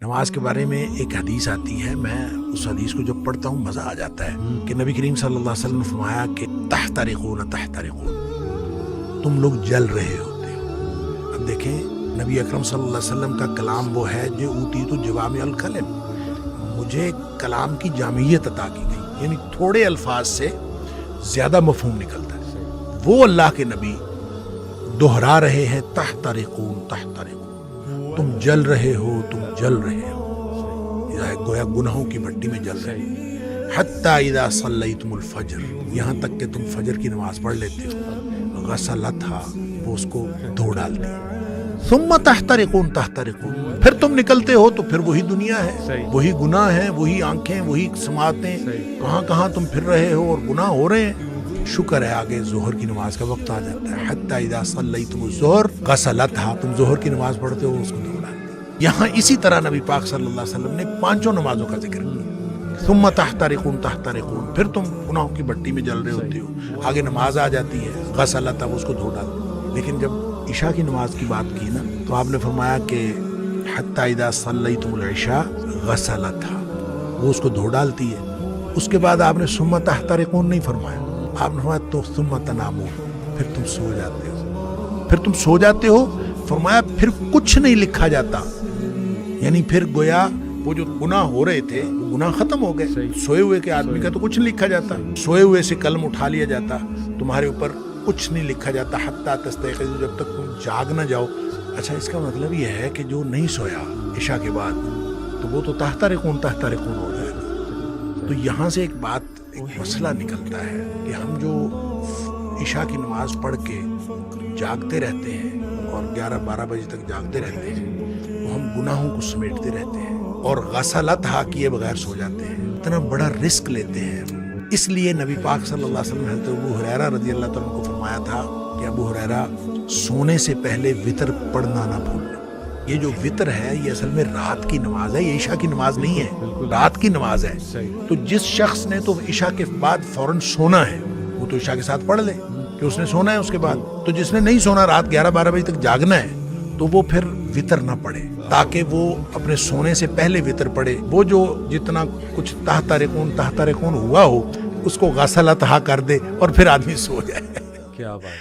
نماز کے بارے میں ایک حدیث آتی ہے، میں اس حدیث کو جب پڑھتا ہوں مزہ آ جاتا ہے کہ نبی کریم صلی اللہ علیہ وسلم نے فرمایا کہ تحترقون تحترقون، تم لوگ جل رہے ہوتے ہو۔ اب دیکھیں نبی اکرم صلی اللہ علیہ وسلم کا کلام وہ ہے جو اوتیت جوامع الکلم، مجھے کلام کی جامعیت عطا کی گئی، یعنی تھوڑے الفاظ سے زیادہ مفہوم نکلتا ہے۔ وہ اللہ کے نبی دہرا رہے ہیں تحترقون تحترقون، تم جل رہے ہو، تم جل رہے ہو، گویا گناہوں کی بھٹی میں جل رہے ہو۔ حتی اذا صلیتم الفجر، یہاں تک کہ تم فجر کی نماز پڑھ لیتے ہو، غسلتھا، وہ اس کو دھو ڈالتی ہے۔ ثم تحترقون تحترقون، پھر تم نکلتے ہو تو پھر وہی دنیا ہے، وہی گناہ ہیں، وہی آنکھیں، وہی سماعتیں، کہاں کہاں تم پھر رہے ہو اور گناہ ہو رہے ہیں۔ شکر ہے آگے ظہر کی نماز کا وقت آ جاتا ہے۔ حتی اذا صلیتم الظہر غسلتھا، تم ظہر کی نماز پڑھتے ہو، اس کو دھو ڈالتے ہیں۔ یہاں اسی طرح نبی پاک صلی اللہ علیہ وسلم نے پانچوں نمازوں کا ذکر کیا۔ ثم تحترقون تحترقون، پھر تم گناہوں کی بھٹی میں جل رہے ہوتے ہو، آگے نماز آ جاتی ہے، غسلتھا، اس کو دھو ڈالتے ہیں۔ لیکن جب عشاء کی نماز کی بات کی نا تو آپ نے فرمایا کہ حتی اذا صلیتم العشاء غسلتھا، وہ اس کو دھو ڈالتی ہے۔ اس کے بعد آپ نے ثم تحترقون نہیں فرمایا، آپ نے فرمایا تو ثم تنامون، پھر تم سو جاتے ہو، پھر تم سو جاتے ہو۔ فرمایا پھر کچھ نہیں لکھا جاتا، یعنی پھر گویا وہ جو گناہ ہو رہے تھے وہ گناہ ختم ہو گئے۔ سوئے ہوئے کے آدمی کا تو کچھ نہیں لکھا جاتا، سوئے ہوئے سے قلم اٹھا لیا جاتا، تمہارے اوپر کچھ نہیں لکھا جاتا حتی تستيقظوا، جب تک تم جاگ نہ جاؤ۔ اچھا اس کا مطلب یہ ہے کہ جو نہیں سویا عشاء کے بعد تو وہ تو تحترقون تحترقون ہو جائے گا۔ تو یہاں سے ایک بات، ایک مسئلہ نکلتا ہے کہ ہم جو عشاء کی نماز پڑھ کے جاگتے رہتے ہیں اور 11-12 بجے تک جاگتے رہتے ہیں، وہ ہم گناہوں کو سمیٹتے رہتے ہیں اور غسلتھا کیے بغیر سو جاتے ہیں، اتنا بڑا رسک لیتے ہیں۔ اس لیے نبی پاک صلی اللہ علیہ وسلم نے حضرت ابو ہریرہ رضی اللہ تعالیٰ عنہ کو فرمایا تھا کہ ابو ہریرہ سونے سے پہلے وتر پڑھنا نہ بھولنا۔ یہ جو وتر ہے یہ اصل میں رات کی نماز ہے، یہ عشاء کی نماز نہیں ہے، رات کی نماز ہے۔ تو جس شخص نے تو عشاء کے بعد فوراً سونا ہے وہ تو عشاء کے ساتھ پڑھ لے کہ اس نے سونا ہے اس کے بعد۔ تو جس نے نہیں سونا، رات 11-12 بجے تک جاگنا ہے، تو وہ پھر وتر نہ پڑھے تاکہ وہ اپنے سونے سے پہلے وتر پڑھے۔ وہ جو جتنا کچھ تحترقون ہوا ہو اس کو غسلتھا کر دے اور پھر آدمی سو جائے۔ کیا بات